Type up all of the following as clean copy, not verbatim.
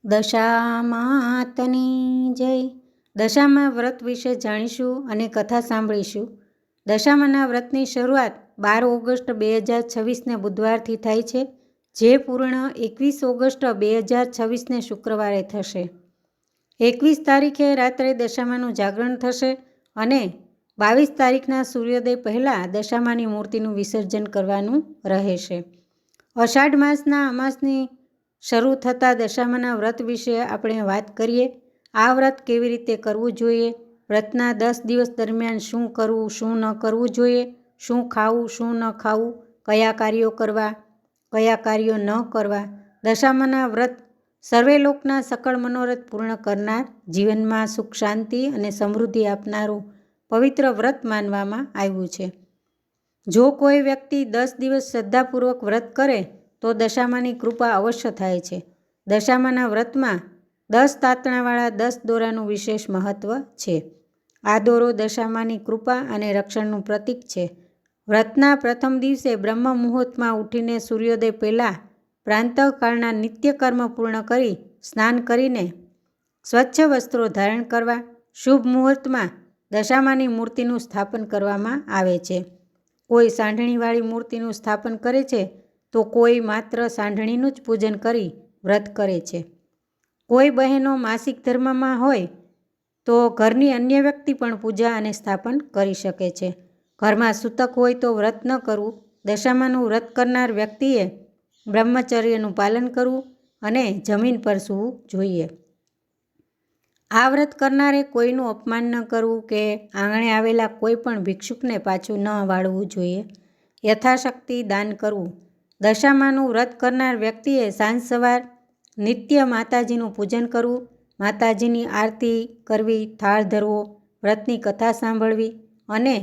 દશામાતની જય. દશામા વ્રત વિશે જાણીશું અને કથા સાંભળીશું. દશામાના વ્રતની શરૂઆત 12 ઓગસ્ટ 2026ને બુધવારથી થાય છે, જે પૂર્ણ 21 ઓગસ્ટ 2026ને શુક્રવારે થશે. 21 તારીખે રાત્રે દશામાનું જાગરણ થશે અને 22 તારીખના સૂર્યોદય પહેલાં દશામાની મૂર્તિનું વિસર્જન કરવાનું રહેશે. અષાઢ માસના અમાસની શરૂ થતાં દશામાના વ્રત વિશે આપણે વાત કરીએ. આ વ્રત કેવી રીતે કરવું જોઈએ, વ્રતના 10 દિવસ દરમિયાન શું કરવું શું ન કરવું જોઈએ, શું ખાવું શું ન ખાવું, કયા કાર્યો કરવા કયા કાર્યો ન કરવા. દશામાના વ્રત સર્વે લોકના સકળ મનોરથ પૂર્ણ કરનાર, જીવનમાં સુખ શાંતિ અને સમૃદ્ધિ આપનારું પવિત્ર વ્રત માનવામાં આવ્યું છે. જો કોઈ વ્યક્તિ 10 દિવસ શ્રદ્ધાપૂર્વક વ્રત કરે તો દશામાની કૃપા અવશ્ય થાય છે. દશામાના વ્રતમાં 10 તાતણાવાળા 10 દોરાનું વિશેષ મહત્વ છે. આ દોરો દશામાની કૃપા અને રક્ષણનું પ્રતીક છે. વ્રતના પ્રથમ દિવસે બ્રહ્મ મુહૂર્તમાં ઉઠીને સૂર્યોદય પહેલાં પ્રાંતઃકાળના નિત્યકર્મ પૂર્ણ કરી સ્નાન કરીને સ્વચ્છ વસ્ત્રો ધારણ કરવા. શુભ મુહૂર્તમાં દશામાની મૂર્તિનું સ્થાપન કરવામાં આવે છે. કોઈ સાંઢણીવાળી મૂર્તિનું સ્થાપન કરે છે તો કોઈ માત્ર સાંઢણીનું જ પૂજન કરી વ્રત કરે છે. કોઈ બહેનો માસિક ધર્મમાં હોય તો ઘરની અન્ય વ્યક્તિ પણ પૂજા અને સ્થાપન કરી શકે છે. ઘરમાં સૂતક હોય તો વ્રત ન કરવું. દશામાનું વ્રત કરનાર વ્યક્તિએ બ્રહ્મચર્યનું પાલન કરવું અને જમીન પર સૂવું જોઈએ. આ વ્રત કરનારે કોઈનું અપમાન ન કરવું કે આંગણે આવેલા કોઈ પણ ભિક્ષુકને પાછું ન વાળવું જોઈએ. યથાશક્તિ દાન કરવું. દશામાનું વ્રત કરનાર વ્યક્તિએ સાંજ સવાર નિત્ય માતાજીનું પૂજન કરવું, માતાજીની આરતી કરવી, થાળ ધરવો, વ્રતની કથા સાંભળવી અને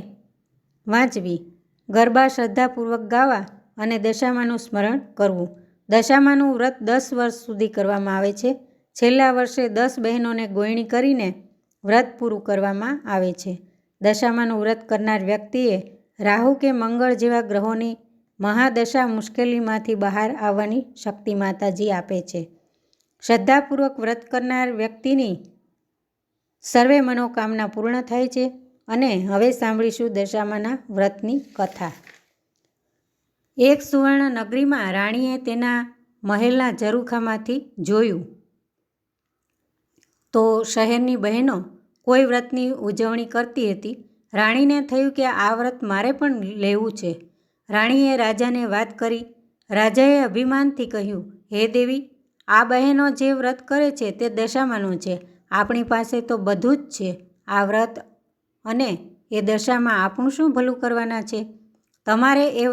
વાંચવી, ગરબા શ્રદ્ધાપૂર્વક ગાવા અને દશામાનું સ્મરણ કરવું. દશામાનું વ્રત 10 વર્ષ સુધી કરવામાં આવે છે. છેલ્લા વર્ષે 10 બહેનોને ગોયણી કરીને વ્રત પૂરું કરવામાં આવે છે. દશામાનું વ્રત કરનાર વ્યક્તિએ રાહુ કે મંગળ જેવા ગ્રહોની મહાદશા મુશ્કેલીમાંથી બહાર આવવાની શક્તિ માતાજી આપે છે. શ્રદ્ધાપૂર્વક વ્રત કરનાર વ્યક્તિની સર્વે મનોકામના પૂર્ણ થાય છે. અને હવે સાંભળીશું દશામાના વ્રતની કથા. એક સુવર્ણ નગરીમાં રાણીએ તેના મહેલના ઝરૂખામાંથી જોયું તો શહેરની બહેનો કોઈ વ્રતની ઉજવણી કરતી હતી. રાણીને થયું કે આ વ્રત મારે પણ લેવું છે. રાણીએ રાજાને વાત કરી. રાજાએ અભિમાનથી કહ્યું, હે દેવી, આ બહેનો જે વ્રત કરે છે તે દશામાનું છે. આપણી પાસે તો બધું જ છે. આ વ્રત અને એ દશામાં આપણું શું ભલું કરવાના છે? તમારે એ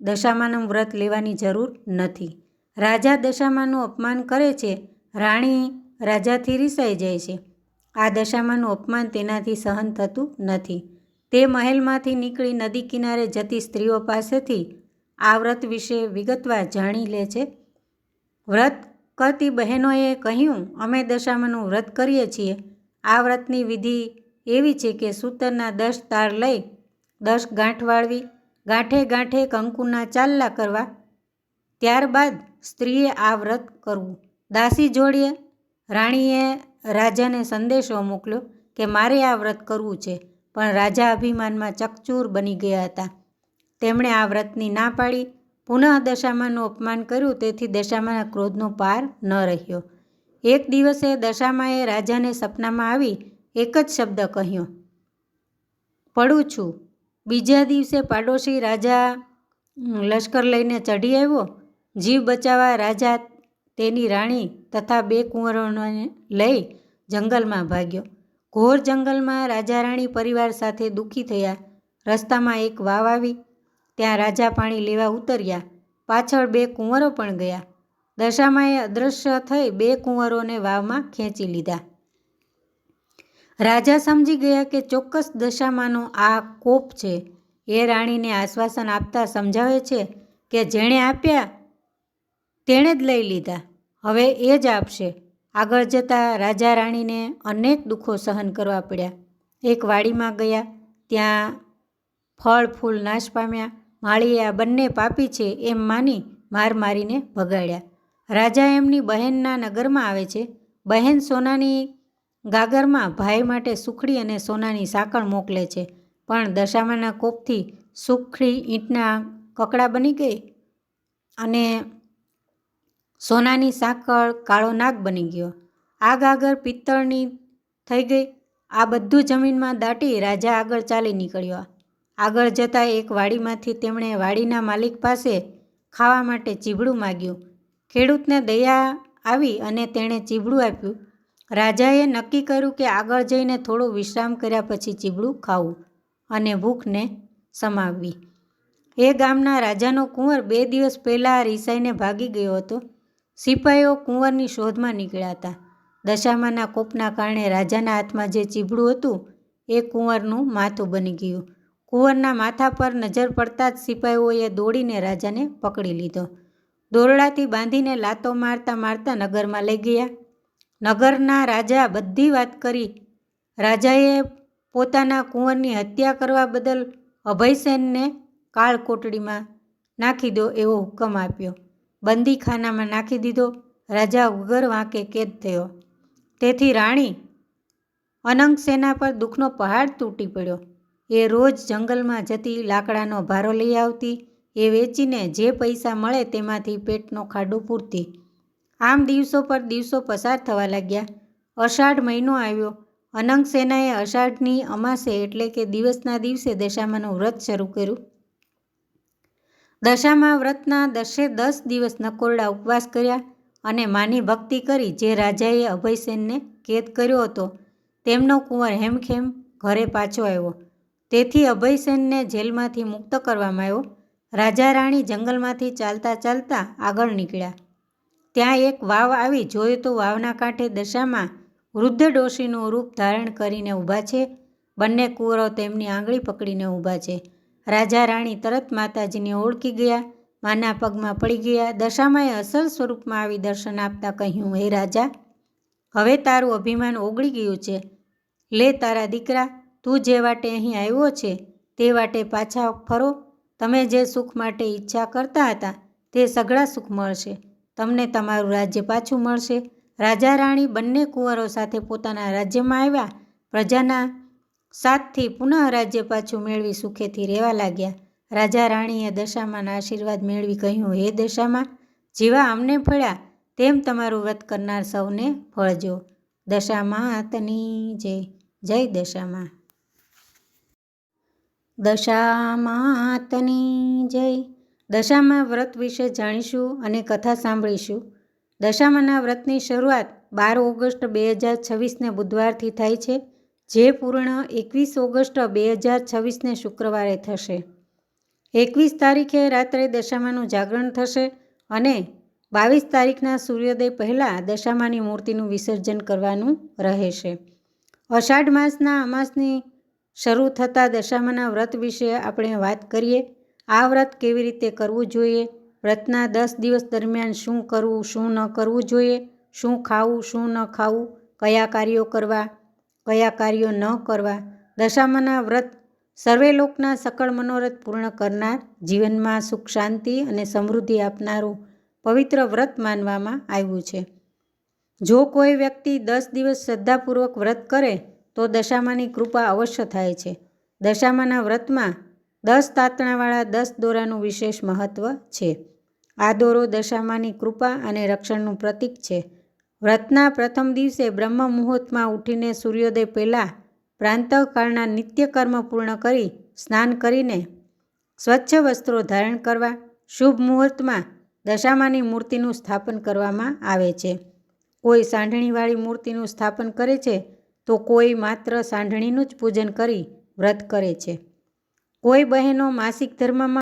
દશામાનું વ્રત લેવાની જરૂર નથી. રાજા દશામાનું અપમાન કરે છે. રાણી રાજાથી રિસાઈ જાય છે. આ દશામાનું અપમાન તેનાથી સહન થતું નથી. તે મહેલમાંથી નીકળી નદી કિનારે જતી સ્ત્રીઓ પાસેથી આ વ્રત વિશે વિગતવાર જાણી લે છે. વ્રત કરતી બહેનોએ કહ્યું, અમે દશામાનું વ્રત કરીએ છીએ. આ વ્રતની વિધિ એવી છે કે સૂતરના 10 તાર લઈ 10 ગાંઠ વાળવી, ગાંઠે ગાંઠે કંકુના ચાલલા કરવા. ત્યારબાદ સ્ત્રીએ આ વ્રત કરવું. દાસી જોડીએ રાણીએ રાજાને સંદેશો મોકલ્યો કે મારે આ વ્રત કરવું છે, પણ રાજા અભિમાનમાં ચકચૂર બની ગયા હતા. તેમણે આ વ્રતની ના પાડી. પુનઃ દશામાનું અપમાન કર્યું. તેથી દશામાના ક્રોધનો પાર ન રહ્યો. એક દિવસે દશામાએ રાજાને સપનામાં આવી એક જ શબ્દ કહ્યો, પડું છું. બીજા દિવસે પાડોશી રાજા લશ્કર લઈને ચઢી આવ્યો. જીવ બચાવવા રાજા તેની રાણી તથા 2 કુંવરોને લઈ જંગલમાં ભાગ્યો. ઘોર જંગલમાં રાજા રાણી પરિવાર સાથે દુઃખી થયા. રસ્તામાં એક વાવ આવી. ત્યાં રાજા પાણી લેવા ઉતર્યા. પાછળ 2 કુંવરો પણ ગયા. દશામાએ અદૃશ્ય થઈ 2 કુંવરોને વાવમાં ખેંચી લીધા. રાજા સમજી ગયા કે ચોક્કસ દશામાનો આ કોપ છે. એ રાણીને આશ્વાસન આપતા સમજાવે છે કે જેણે આપ્યા તેણે જ લઈ લીધા, હવે એ જ આપશે. આગળ જતાં રાજા રાણીને અનેક દુઃખો સહન કરવા પડ્યા. એક વાડીમાં ગયા. ત્યાં ફળ ફૂલ નાશ પામ્યા. માળીએ આ બંને પાપી છે એમ માની મારીને ભગાડ્યા. રાજા એમની બહેનના નગરમાં આવે છે. બહેન સોનાની ગાગરમાં ભાઈ માટે સુખડી અને સોનાની સાંકળ મોકલે છે, પણ દશામાના કોપથી સુખડી ઈંટના કકડા બની ગઈ અને સોનાની સાંકળ કાળો નાગ બની ગયો. આ ગાગર પિત્તળની થઈ ગઈ. આ બધું જમીનમાં દાટી રાજા આગળ ચાલી નીકળ્યો. આગળ જતાં એક વાડીમાંથી તેમણે વાડીના માલિક પાસે ખાવા માટે ચીભડું માગ્યું. ખેડૂતને દયા આવી અને તેણે ચીભડું આપ્યું. રાજાએ નક્કી કર્યું કે આગળ જઈને થોડો વિશ્રામ કર્યા પછી ચીભડું ખાવું અને ભૂખને સમાવવી. એ ગામના રાજાનો કુંવર 2 દિવસ પહેલાં રિસાઈને ભાગી ગયો હતો. સિપાઈઓ કુંવરની શોધમાં નીકળ્યા હતા. દશામાના કોપના કારણે રાજાના હાથમાં જે ચીભડું હતું એ કુંવરનું માથું બની ગયું. કુંવરના માથા પર નજર પડતાં જ સિપાઈઓએ દોડીને રાજાને પકડી લીધો. દોરડાથી બાંધીને લાતો મારતા મારતા નગરમાં લઈ ગયા. નગરના રાજા બધી વાત કરી. રાજાએ પોતાના કુંવરની હત્યા કરવા બદલ અભયસેનને કાળ કોટડીમાં નાખી દો એવો હુકમ આપ્યો. બંદીખાનામાં નાખી દીધો. રાજા વગર વાંકે કેદ થયો. તેથી રાણી અનંગસેના પર દુઃખનો પહાડ તૂટી પડ્યો. એ રોજ જંગલમાં જતી લાકડાનો ભારો લઈ આવતી. એ વેચીને જે પૈસા મળે તેમાંથી પેટનો ખાડો પૂરતી. આમ દિવસો પર દિવસો પસાર થવા લાગ્યા. અષાઢ મહિનો આવ્યો. અનંગસેનાએ અષાઢની અમાસે એટલે કે દિવસના દિવસે દશામાનું વ્રત શરૂ કર્યું. દશામા વ્રતના 10 દિવસ નકોરડા ઉપવાસ કર્યા અને માની ભક્તિ કરી. જે રાજાએ અભયસેનને કેદ કર્યો હતો તેમનો કુંવર હેમખેમ ઘરે પાછો આવ્યો. તેથી અભયસેનને જેલમાંથી મુક્ત કરવામાં આવ્યો. રાજા રાણી જંગલમાંથી ચાલતા ચાલતા આગળ નીકળ્યા. ત્યાં એક વાવ આવી. જોયું તો વાવના કાંઠે દશામાં વૃદ્ધ ડોશીનું રૂપ ધારણ કરીને ઊભા છે. બંને કુંવરો તેમની આંગળી પકડીને ઊભા છે. રાજા રાણી તરત માતાજીને ઓળખી ગયા. માના પગમાં પડી ગયા. દશામાએ અસલ સ્વરૂપમાં આવી દર્શન આપતા કહ્યું, હે રાજા, હવે તારું અભિમાન ઓગળી ગયું છે. લે તારા દીકરા, તું જે વાટે અહીં આવ્યો છે તે વાટે પાછા ફરો. તમે જે સુખ માટે ઈચ્છા કરતા હતા તે સઘળા સુખ મળશે. તમને તમારું રાજ્ય પાછું મળશે. રાજા રાણી બંને કુંવરો સાથે પોતાના રાજ્યમાં આવ્યા. પ્રજાના સાથથી પુનઃ રાજ્ય પાછું મેળવી સુખેથી રહેવા લાગ્યા. રાજા રાણીએ દશામાના આશીર્વાદ મેળવી કહ્યું, હે દશામા, જેવા અમને ફળ્યા તેમ તમારું વ્રત કરનાર સૌને ફળજો. દશામાતની જય. જય દશામા. દશામાતની જય. દશામા વ્રત વિશે જાણીશું અને કથા સાંભળીશું. દશામાના વ્રતની શરૂઆત 12 ઓગસ્ટ 2026ને બુધવારથી થાય છે, જે પૂર્ણ 21 ઓગસ્ટ 2026ને શુક્રવારે થશે. 21 તારીખે રાત્રે દશામાનું જાગરણ થશે અને 22 તારીખના સૂર્યોદય પહેલાં દશામાની મૂર્તિનું વિસર્જન કરવાનું રહેશે. અષાઢ માસના અમાસની શરૂ થતાં દશામાના વ્રત વિશે આપણે વાત કરીએ. આ વ્રત કેવી રીતે કરવું જોઈએ, વ્રતના 10 દિવસ દરમિયાન શું કરવું શું ન કરવું જોઈએ, શું ખાવું શું ન ખાવું, કયા કાર્યો કરવા કયા કાર્યો ન કરવા. દશામાના વ્રત સર્વેલોકના સકળ મનોરથ પૂર્ણ કરનાર, જીવનમાં સુખ શાંતિ અને સમૃદ્ધિ આપનારું પવિત્ર વ્રત માનવામાં આવ્યું છે. જો કોઈ વ્યક્તિ 10 દિવસ શ્રદ્ધાપૂર્વક વ્રત કરે તો દશામાની કૃપા અવશ્ય થાય છે. દશામાના વ્રતમાં 10 તાતણાવાળા 10 દોરાનું વિશેષ મહત્ત્વ છે. આ દોરો દશામાની કૃપા અને રક્ષણનું પ્રતીક છે. વ્રતના પ્રથમ દિવસે બ્રહ્મ મુહૂર્તમાં ઉઠીને સૂર્યોદય પહેલાં પ્રાંતઃકાળના નિત્યકર્મ પૂર્ણ કરી સ્નાન કરીને સ્વચ્છ વસ્ત્રો ધારણ કરવા. શુભ મુહૂર્તમાં દશામાની મૂર્તિનું સ્થાપન કરવામાં આવે છે. કોઈ સાંઢણીવાળી મૂર્તિનું સ્થાપન કરે છે તો કોઈ માત્ર સાંઢણીનું જ પૂજન કરી વ્રત કરે છે. કોઈ બહેનો માસિક ધર્મમાં